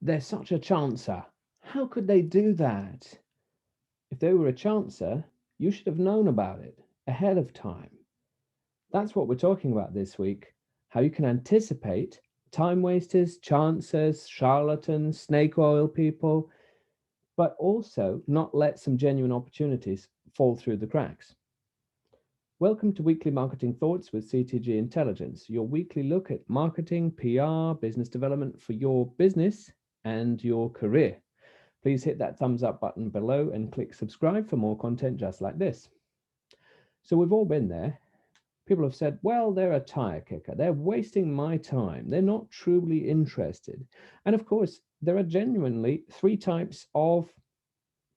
they're such a chancer. How could they do that? If they were a chancer, you should have known about it ahead of time. That's what we're talking about this week. How you can anticipate time wasters, chancers, charlatans, snake oil people, but also not let some genuine opportunities fall through the cracks. Welcome to Weekly Marketing Thoughts with CTG Intelligence, your weekly look at marketing, PR, business development for your business and your career. Please hit that thumbs up button below and click subscribe for more content just like this. So we've all been there. People have said, well, they're a tire kicker. They're wasting my time. They're not truly interested. And of course, there are genuinely three types of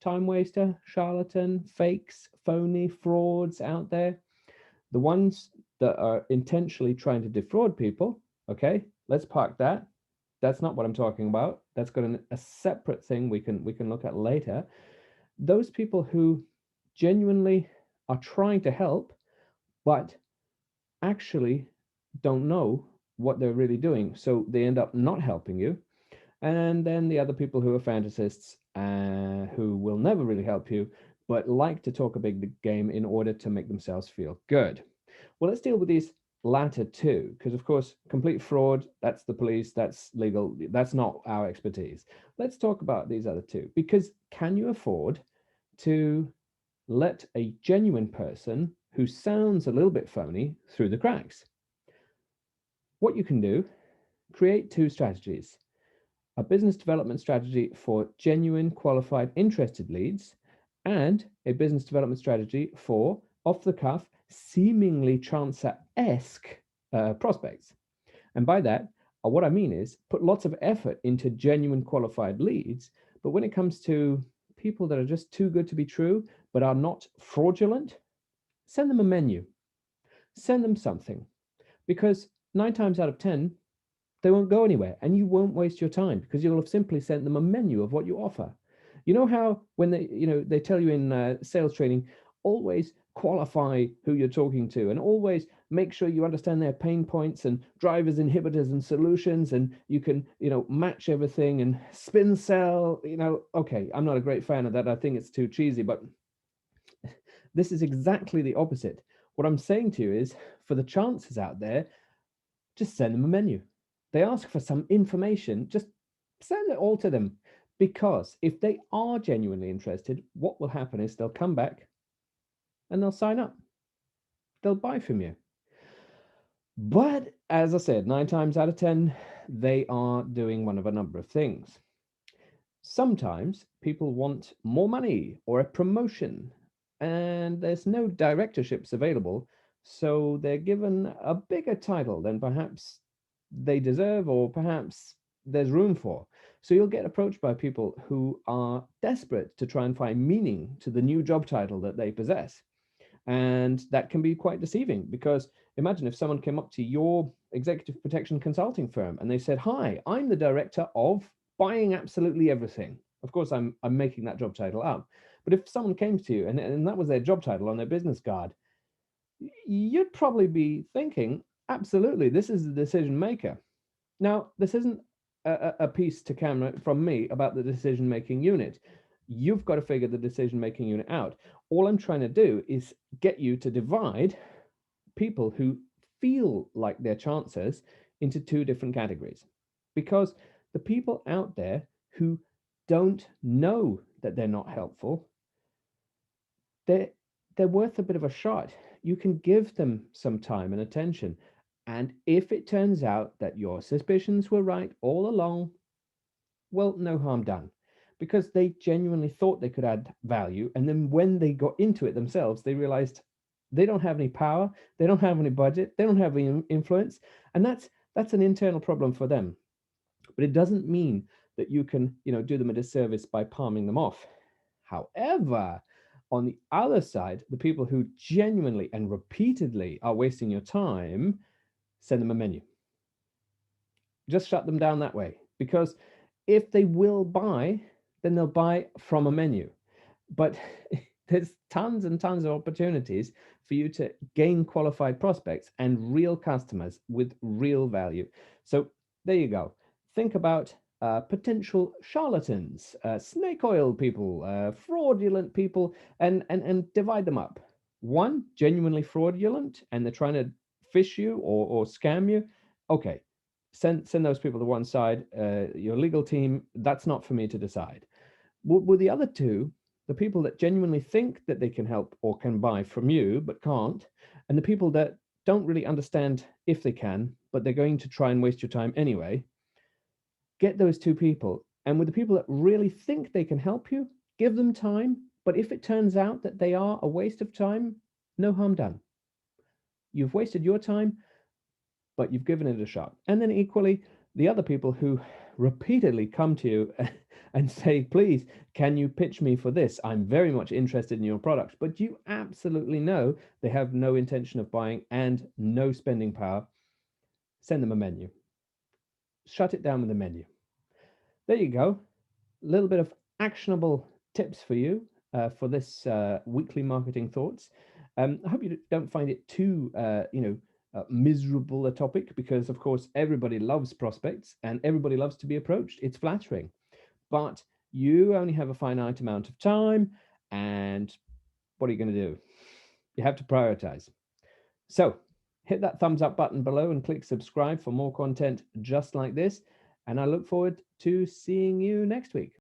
time waster, charlatan, fakes, phony, frauds out there. The ones that are intentionally trying to defraud people, okay, let's park that. That's not what I'm talking about. That's got a separate thing we can look at later. Those people who genuinely are trying to help, but actually don't know what they're really doing, so they end up not helping you. And then the other people who are fantasists, who will never really help you, but like to talk a big game in order to make themselves feel good. Well, let's deal with these latter two, because of course, complete fraud, that's the police, that's legal, that's not our expertise. Let's talk about these other two, because can you afford to let a genuine person who sounds a little bit phony through the cracks? What you can do, create two strategies: a business development strategy for genuine, qualified, interested leads, and a business development strategy for off the cuff, seemingly chancer-esque prospects. And by that, what I mean is put lots of effort into genuine, qualified leads. But when it comes to people that are just too good to be true, but are not fraudulent, send them a menu, send them something, because 9 times out of 10, they won't go anywhere and you won't waste your time because you'll have simply sent them a menu of what you offer. You know how when they tell you in sales training, always qualify who you're talking to and always make sure you understand their pain points and drivers, inhibitors, and solutions, and you can match everything and spin sell. Okay, I'm not a great fan of that. I think it's too cheesy, but this is exactly the opposite. What I'm saying to you is, for the chances out there, just send them a menu. They ask for some information, just send it all to them. Because if they are genuinely interested, what will happen is they'll come back and they'll sign up. They'll buy from you. But as I said, 9 times out of 10, they are doing one of a number of things. Sometimes people want more money or a promotion, and there's no directorships available, so they're given a bigger title than perhaps they deserve or perhaps there's room for. So you'll get approached by people who are desperate to try and find meaning to the new job title that they possess. And that can be quite deceiving, because imagine if someone came up to your executive protection consulting firm and they said, hi, I'm the director of buying absolutely everything. Of course, I'm making that job title up. But if someone came to you and that was their job title on their business card, you'd probably be thinking, absolutely, this is the decision maker. Now, this isn't a piece to camera from me about the decision-making unit. You've got to figure the decision-making unit out. All I'm trying to do is get you to divide people who feel like they're chancers into two different categories. Because the people out there who don't know that they're not helpful, they're worth a bit of a shot. You can give them some time and attention. And if it turns out that your suspicions were right all along, well, no harm done, because they genuinely thought they could add value. And then when they got into it themselves, they realized they don't have any power, they don't have any budget, they don't have any influence. And that's an internal problem for them. But it doesn't mean that you can, do them a disservice by palming them off. However, on the other side, the people who genuinely and repeatedly are wasting your time, send them a menu. Just shut them down that way, because if they will buy, then they'll buy from a menu. But there's tons and tons of opportunities for you to gain qualified prospects and real customers with real value. So there you go. Think about potential charlatans, snake oil people, fraudulent people, and divide them up. One, genuinely fraudulent, and they're trying to fish you or scam you. Okay, send those people to one side. Your legal team, that's not for me to decide. With the other two, the people that genuinely think that they can help or can buy from you but can't, and the people that don't really understand if they can, but they're going to try and waste your time anyway, get those two people. And with the people that really think they can help you, give them time. But if it turns out that they are a waste of time, no harm done. You've wasted your time, but you've given it a shot. And then equally, the other people who repeatedly come to you and say, please, can you pitch me for this? I'm very much interested in your product, but you absolutely know they have no intention of buying and no spending power. Send them a menu. Shut it down with a menu. There you go. A little bit of actionable tips for you for this weekly marketing thoughts. I hope you don't find it too, miserable a topic, because of course everybody loves prospects and everybody loves to be approached. It's flattering, but you only have a finite amount of time, and what are you going to do? You have to prioritize. So hit that thumbs up button below and click subscribe for more content just like this. And I look forward to seeing you next week.